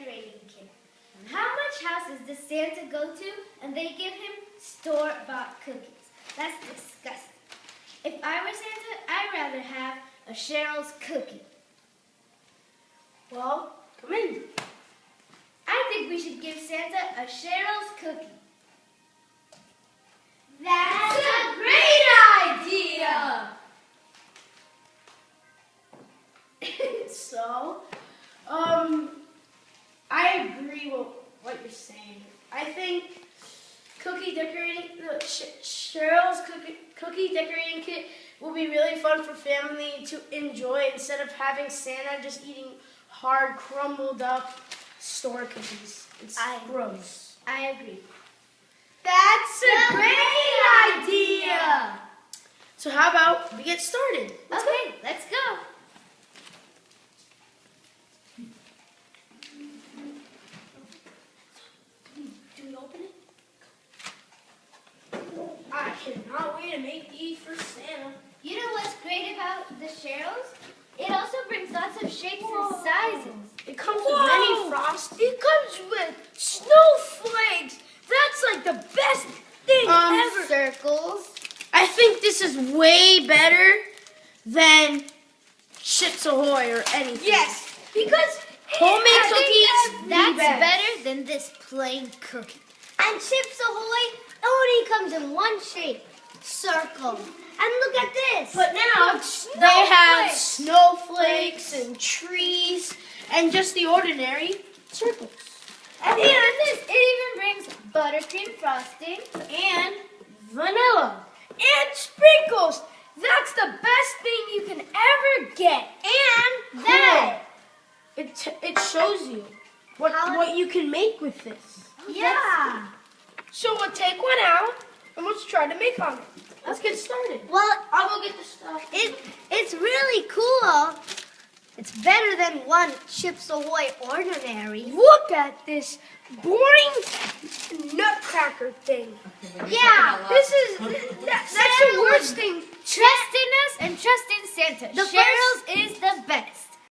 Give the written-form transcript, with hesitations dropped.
decorating kit. How much houses does Santa go to and they give him store-bought cookies? That's disgusting. If I were Santa, I'd rather have a Cheryl's cookie. Well, come in. I think we should give Santa a Cheryl's cookie. That's a great idea! So, I agree with what you're saying. I think cookie decorating, Cheryl's cookie decorating kit will be really fun for family to enjoy instead of having Santa just eating hard, crumbled up store cookies. It's gross. I agree. That's a great idea! So how about we get started? Okay, let's go. Do we open it? I cannot wait to make these for Santa. You know what's great about the Cheryl's? It also brings lots of shapes and sizes. It comes with many frosties. It comes with snowflakes. That's like the best thing ever. Circles. I think this is way better than Chips Ahoy or anything. Yes, because Homemade cookies, That's the best. better than this plain cookie. and Chips Ahoy only comes in one shape, circle. And look at this. But now they have snowflakes and trees and just the ordinary circles. And here this, it even brings buttercream frosting. And vanilla. And sprinkles. That's the best thing you can ever get. And that. It shows you what you can make with this. Yeah. So we'll take one out and let's try to make on it. Let's get started. Well, I'll go get the stuff. it's really cool. It's better than one Chips Ahoy ordinary. Look at this boring nutcracker thing. Yeah. That's the worst thing. Trust in us and trust in Santa. The Cheryl's is the best.